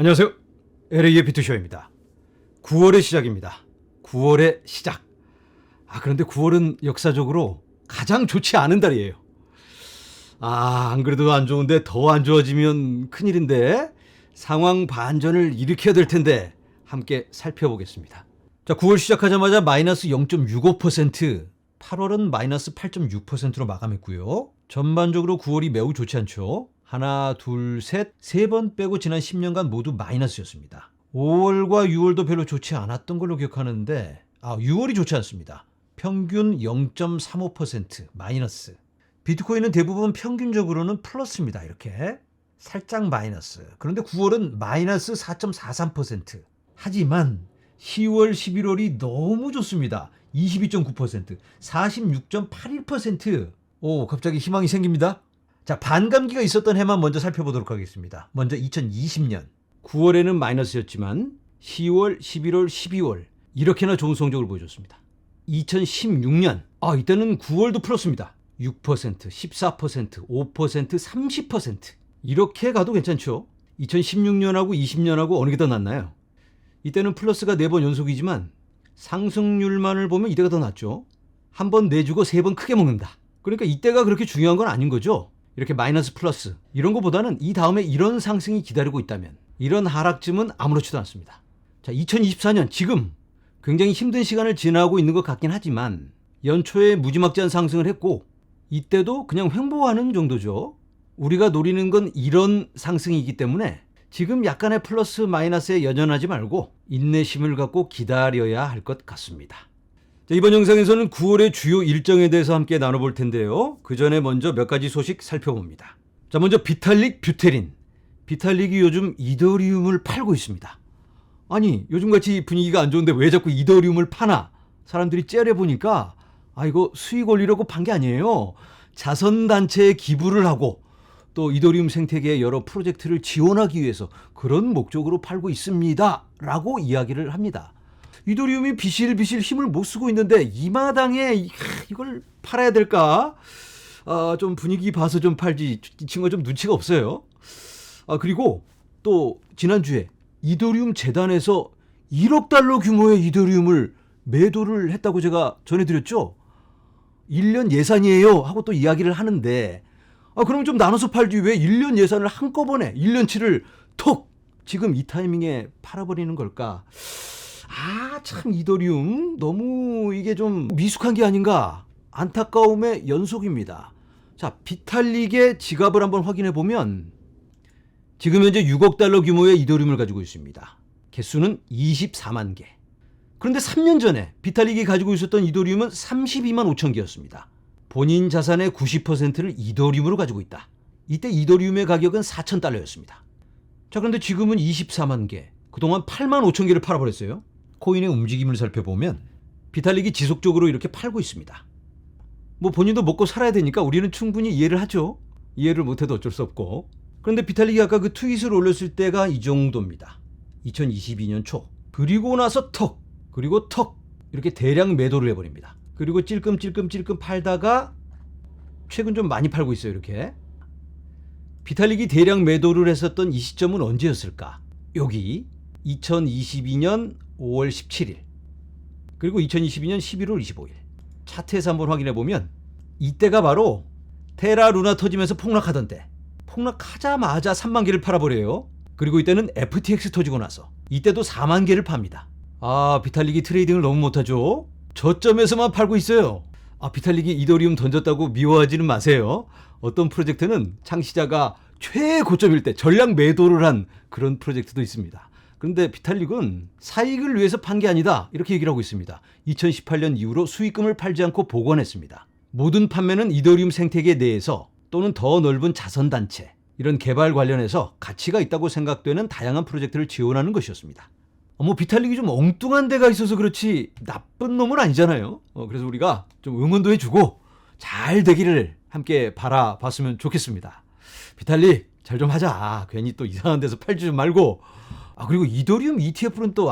안녕하세요. LA의 비투쇼입니다. 9월의 시작입니다. 9월의 시작. 그런데 9월은 역사적으로 가장 좋지 않은 달이에요. 안 그래도 안 좋은데 더 안 좋아지면 큰일인데 상황 반전을 일으켜야 될 텐데 함께 살펴보겠습니다. 자, 9월 시작하자마자 마이너스 0.65%, 8월은 마이너스 8.6%로 마감했고요. 전반적으로 9월이 매우 좋지 않죠. 하나, 둘, 셋, 세 번 빼고 지난 10년간 모두 마이너스였습니다. 5월과 6월도 별로 좋지 않았던 걸로 기억하는데 6월이 좋지 않습니다. 평균 0.35% 마이너스. 비트코인은 대부분 평균적으로는 플러스입니다. 이렇게 살짝 마이너스. 그런데 9월은 마이너스 4.43%. 하지만 10월, 11월이 너무 좋습니다. 22.9%, 46.81%. 갑자기 희망이 생깁니다. 자, 반감기가 있었던 해만 먼저 살펴보도록 하겠습니다. 먼저 2020년 9월에는 마이너스였지만 10월, 11월, 12월 이렇게나 좋은 성적을 보여줬습니다. 2016년 이때는 9월도 플러스입니다. 6%, 14%, 5%, 30% 이렇게 가도 괜찮죠. 2016년하고 20년하고 어느 게 더 낫나요? 이때는 플러스가 4번 연속이지만 상승률만을 보면 이때가 더 낫죠. 한 번 내주고 3번 크게 먹는다. 그러니까 이때가 그렇게 중요한 건 아닌 거죠. 이렇게 마이너스 플러스 이런 것보다는 이 다음에 이런 상승이 기다리고 있다면 이런 하락쯤은 아무렇지도 않습니다. 자, 2024년 지금 굉장히 힘든 시간을 지나고 있는 것 같긴 하지만 연초에 무지막지한 상승을 했고 이때도 그냥 횡보하는 정도죠. 우리가 노리는 건 이런 상승이기 때문에 지금 약간의 플러스 마이너스에 연연하지 말고 인내심을 갖고 기다려야 할 것 같습니다. 자, 이번 영상에서는 9월의 주요 일정에 대해서 함께 나눠볼 텐데요. 그 전에 먼저 몇 가지 소식 살펴봅니다. 자, 먼저 비탈릭 뷰테린. 비탈릭이 요즘 이더리움을 팔고 있습니다. 아니, 요즘같이 분위기가 안 좋은데 왜 자꾸 이더리움을 파나? 사람들이 째려보니까 이거 수익 올리려고 판 게 아니에요. 자선단체에 기부를 하고 또 이더리움 생태계의 여러 프로젝트를 지원하기 위해서 그런 목적으로 팔고 있습니다. 라고 이야기를 합니다. 이더리움이 비실비실 힘을 못 쓰고 있는데 이 마당에 이걸 팔아야 될까? 좀 분위기 봐서 좀 팔지. 이 친구가 좀 눈치가 없어요. 그리고 또 지난주에 이더리움 재단에서 1억 달러 규모의 이더리움을 매도를 했다고 제가 전해드렸죠. 1년 예산이에요 하고 또 이야기를 하는데 그럼 좀 나눠서 팔지 왜 1년 예산을 한꺼번에 1년치를 톡 지금 이 타이밍에 팔아버리는 걸까? 참 이더리움 너무 이게 좀 미숙한 게 아닌가 안타까움의 연속입니다. 자, 비탈릭의 지갑을 한번 확인해 보면 지금 현재 6억 달러 규모의 이더리움을 가지고 있습니다. 개수는 24만 개. 그런데 3년 전에 비탈릭이 가지고 있었던 이더리움은 32만 5천 개였습니다. 본인 자산의 90%를 이더리움으로 가지고 있다. 이때 이더리움의 가격은 4천 달러였습니다. 자, 그런데 지금은 24만 개. 그동안 8만 5천 개를 팔아버렸어요. 코인의 움직임을 살펴보면 비탈릭이 지속적으로 이렇게 팔고 있습니다. 본인도 먹고 살아야 되니까 우리는 충분히 이해를 하죠. 이해를 못해도 어쩔 수 없고. 그런데 비탈릭이 아까 그 트윗을 올렸을 때가 이 정도입니다. 2022년 초. 그리고 나서 턱, 그리고 턱 이렇게 대량 매도를 해버립니다. 그리고 찔끔찔끔 팔다가 최근 좀 많이 팔고 있어요. 이렇게. 비탈릭이 대량 매도를 했었던 이 시점은 언제였을까? 여기 2022년 5월 17일 그리고 2022년 11월 25일 차트에서 한번 확인해 보면 이때가 바로 테라 루나 터지면서 폭락하던 때 폭락하자마자 3만 개를 팔아버려요. 그리고 이때는 FTX 터지고 나서 이때도 4만 개를 팝니다. 비탈릭이 트레이딩을 너무 못하죠. 저점에서만 팔고 있어요. 비탈릭이 이더리움 던졌다고 미워하지는 마세요. 어떤 프로젝트는 창시자가 최고점일 때 전량 매도를 한 그런 프로젝트도 있습니다. 그런데 비탈릭은 사익을 위해서 판 게 아니다 이렇게 얘기를 하고 있습니다. 2018년 이후로 수익금을 팔지 않고 복원했습니다. 모든 판매는 이더리움 생태계 내에서 또는 더 넓은 자선단체 이런 개발 관련해서 가치가 있다고 생각되는 다양한 프로젝트를 지원하는 것이었습니다. 비탈릭이 좀 엉뚱한 데가 있어서 그렇지 나쁜 놈은 아니잖아요. 그래서 우리가 좀 응원도 해주고 잘 되기를 함께 바라봤으면 좋겠습니다. 비탈릭 잘 좀 하자. 괜히 또 이상한 데서 팔지 좀 말고. 그리고 이더리움 ETF는 또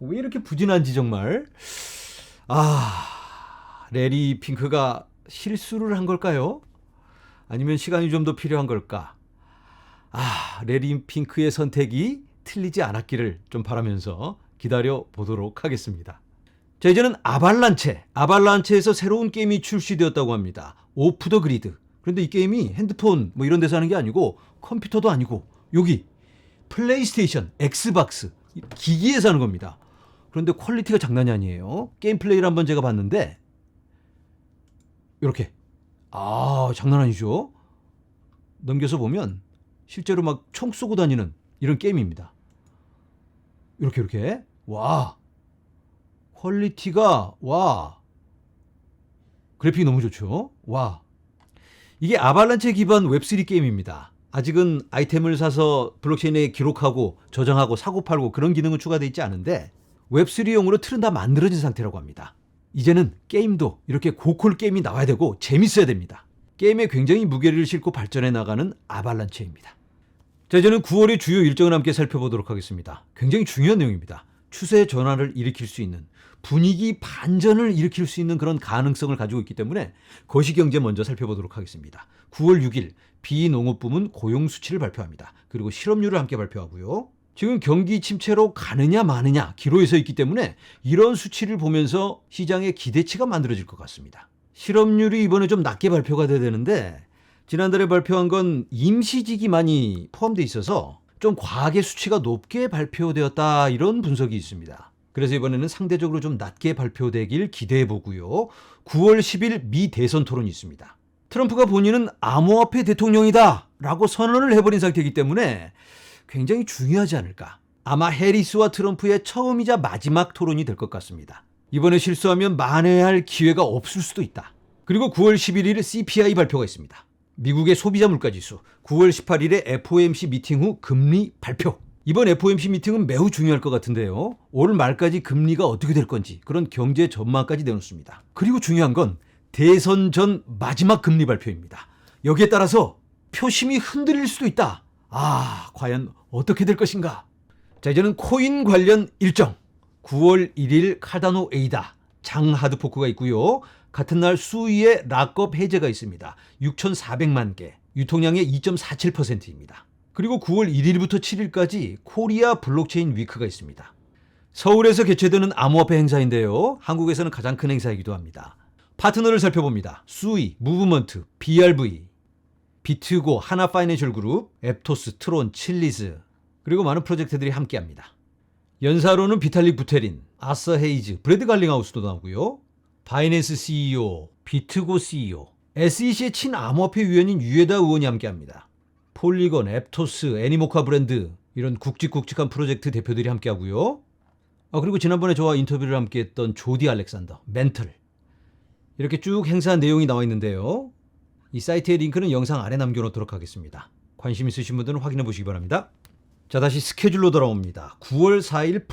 왜 이렇게 부진한지 정말. 레리 핑크가 실수를 한 걸까요? 아니면 시간이 좀 더 필요한 걸까? 레리 핑크의 선택이 틀리지 않았기를 좀 바라면서 기다려 보도록 하겠습니다. 자, 이제는 아발란체에서 새로운 게임이 출시되었다고 합니다. 오프 더 그리드. 그런데 이 게임이 핸드폰 뭐 이런 데서 하는 게 아니고 컴퓨터도 아니고 여기 플레이스테이션, 엑스박스 기기에서 하는 겁니다. 그런데 퀄리티가 장난이 아니에요. 게임 플레이를 한번 제가 봤는데 이렇게 장난 아니죠. 넘겨서 보면 실제로 막 총 쏘고 다니는 이런 게임입니다. 이렇게 와 퀄리티가 그래픽이 너무 좋죠. 이게 아발란체 기반 웹3 게임입니다. 아직은 아이템을 사서 블록체인에 기록하고 저장하고 사고 팔고 그런 기능은 추가되어 있지 않은데 웹3용으로 틀은 다 만들어진 상태라고 합니다. 이제는 게임도 이렇게 고퀄 게임이 나와야 되고 재밌어야 됩니다. 게임에 굉장히 무게를 싣고 발전해 나가는 아발란체입니다. 자, 이제는 9월의 주요 일정을 함께 살펴보도록 하겠습니다. 굉장히 중요한 내용입니다. 추세 전환을 일으킬 수 있는, 분위기 반전을 일으킬 수 있는 그런 가능성을 가지고 있기 때문에 거시경제 먼저 살펴보도록 하겠습니다. 9월 6일 비농업 부문 고용 수치를 발표합니다. 그리고 실업률을 함께 발표하고요. 지금 경기 침체로 가느냐 마느냐 기로에 서 있기 때문에 이런 수치를 보면서 시장의 기대치가 만들어질 것 같습니다. 실업률이 이번에 좀 낮게 발표가 돼야 되는데 지난달에 발표한 건 임시직이 많이 포함되어 있어서 좀 과하게 수치가 높게 발표되었다 이런 분석이 있습니다. 그래서 이번에는 상대적으로 좀 낮게 발표되길 기대해 보고요. 9월 10일 미 대선 토론이 있습니다. 트럼프가 본인은 암호화폐 대통령이다 라고 선언을 해버린 상태이기 때문에 굉장히 중요하지 않을까. 아마 해리스와 트럼프의 처음이자 마지막 토론이 될 것 같습니다. 이번에 실수하면 만회할 기회가 없을 수도 있다. 그리고 9월 11일 CPI 발표가 있습니다. 미국의 소비자 물가지수, 9월 18일에 FOMC 미팅 후 금리 발표. 이번 FOMC 미팅은 매우 중요할 것 같은데요. 올 말까지 금리가 어떻게 될 건지 그런 경제 전망까지 내놓습니다. 그리고 중요한 건 대선 전 마지막 금리 발표입니다. 여기에 따라서 표심이 흔들릴 수도 있다. 과연 어떻게 될 것인가? 자, 이제는 코인 관련 일정. 9월 1일 카다노 에이다 장 하드포크가 있고요. 같은 날 수위의 락업 해제가 있습니다. 6,400만 개, 유통량의 2.47%입니다. 그리고 9월 1일부터 7일까지 코리아 블록체인 위크가 있습니다. 서울에서 개최되는 암호화폐 행사인데요. 한국에서는 가장 큰 행사이기도 합니다. 파트너를 살펴봅니다. 수위, 무브먼트, BRV, 비트고, 하나파이낸셜 그룹, 앱토스, 트론, 칠리즈 그리고 많은 프로젝트들이 함께합니다. 연사로는 비탈릭 부테린, 아서 헤이즈, 브래드 갈링하우스도 나오고요. 바이낸스 CEO, 비트고 CEO, SEC의 친암호화폐 위원인 유에다 의원이 함께합니다. 폴리건, 앱토스, 애니모카 브랜드 이런 굵직굵직한 프로젝트 대표들이 함께하고요. 그리고 지난번에 저와 인터뷰를 함께했던 조디 알렉산더, 멘털 이렇게 쭉 행사 내용이 나와 있는데요. 이 사이트의 링크는 영상 아래 남겨놓도록 하겠습니다. 관심 있으신 분들은 확인해 보시기 바랍니다. 자, 다시 스케줄로 돌아옵니다. 9월 4일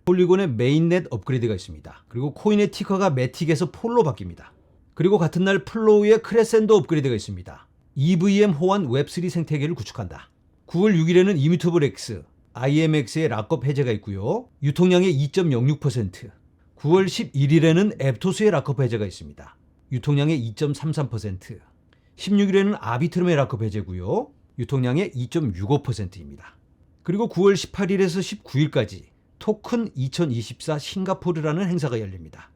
폴리곤의 메인넷 업그레이드가 있습니다. 그리고 코인의 티커가 매틱에서 폴로 바뀝니다. 그리고 같은 날 플로우의 크레센도 업그레이드가 있습니다. EVM 호환 웹3 생태계를 구축한다. 9월 6일에는 이뮤터블 X, IMX의 락업 해제가 있고요. 유통량의 2.06%. 9월 11일에는 앱토스의 락업 해제가 있습니다. 유통량의 2.33%. 16일에는 아비트럼의 락업 해제고요. 유통량의 2.65%입니다. 그리고 9월 18일에서 19일까지 토큰 2024 싱가포르라는 행사가 열립니다.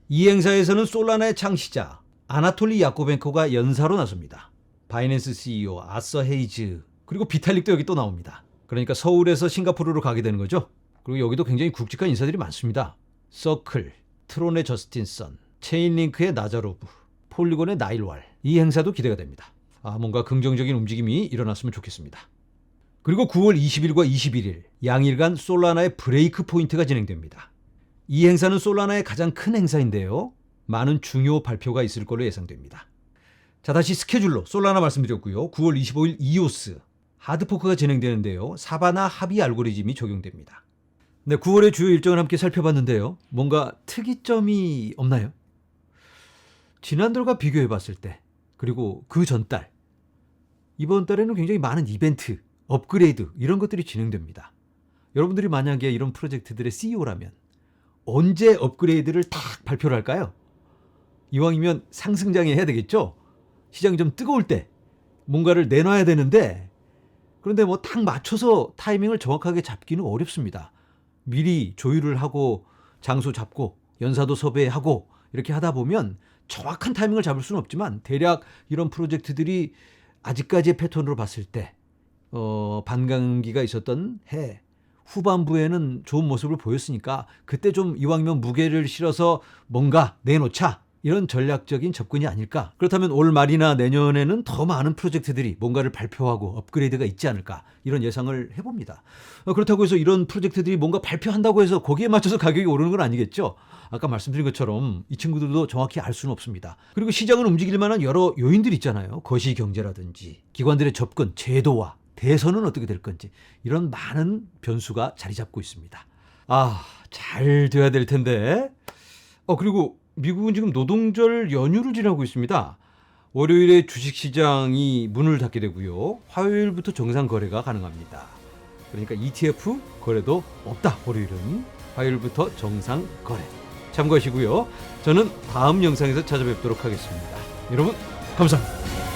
이 행사에서는 솔라나의 창시자 아나톨리 야코벤코가 연사로 나섭니다. 바이낸스 CEO 아서 헤이즈 그리고 비탈릭도 여기 또 나옵니다. 그러니까 서울에서 싱가포르로 가게 되는 거죠. 그리고 여기도 굉장히 굵직한 인사들이 많습니다. 서클, 트론의 저스틴 선, 체인링크의 나자로브, 폴리곤의 나일왈. 이 행사도 기대가 됩니다. 뭔가 긍정적인 움직임이 일어났으면 좋겠습니다. 그리고 9월 20일과 21일 양일간 솔라나의 브레이크 포인트가 진행됩니다. 이 행사는 솔라나의 가장 큰 행사인데요. 많은 중요 발표가 있을 걸로 예상됩니다. 자, 다시 스케줄로 솔라나 말씀드렸고요. 9월 25일 이오스 하드포크가 진행되는데요. 사바나 합의 알고리즘이 적용됩니다. 네, 9월의 주요 일정을 함께 살펴봤는데요. 뭔가 특이점이 없나요? 지난달과 비교해 봤을 때 그리고 그 전달 이번 달에는 굉장히 많은 이벤트 업그레이드 이런 것들이 진행됩니다. 여러분들이 만약에 이런 프로젝트들의 CEO라면 언제 업그레이드를 딱 발표를 할까요? 이왕이면 상승장에 해야 되겠죠? 시장이 좀 뜨거울 때 뭔가를 내놔야 되는데 그런데 뭐 딱 맞춰서 타이밍을 정확하게 잡기는 어렵습니다. 미리 조율을 하고 장소 잡고 연사도 섭외하고 이렇게 하다 보면 정확한 타이밍을 잡을 수는 없지만 대략 이런 프로젝트들이 아직까지의 패턴으로 봤을 때 반감기가 있었던 해 후반부에는 좋은 모습을 보였으니까 그때 좀 이왕이면 무게를 실어서 뭔가 내놓자, 이런 전략적인 접근이 아닐까. 그렇다면 올 말이나 내년에는 더 많은 프로젝트들이 뭔가를 발표하고 업그레이드가 있지 않을까, 이런 예상을 해봅니다. 그렇다고 해서 이런 프로젝트들이 뭔가 발표한다고 해서 거기에 맞춰서 가격이 오르는 건 아니겠죠. 아까 말씀드린 것처럼 이 친구들도 정확히 알 수는 없습니다. 그리고 시장을 움직일 만한 여러 요인들이 있잖아요. 거시경제라든지 기관들의 접근, 제도와 대선은 어떻게 될 건지, 이런 많은 변수가 자리 잡고 있습니다. 잘 돼야 될 텐데. 그리고 미국은 지금 노동절 연휴를 지나고 있습니다. 월요일에 주식시장이 문을 닫게 되고요. 화요일부터 정상 거래가 가능합니다. 그러니까 ETF 거래도 없다. 월요일은 화요일부터 정상 거래 참고하시고요. 저는 다음 영상에서 찾아뵙도록 하겠습니다. 여러분 감사합니다.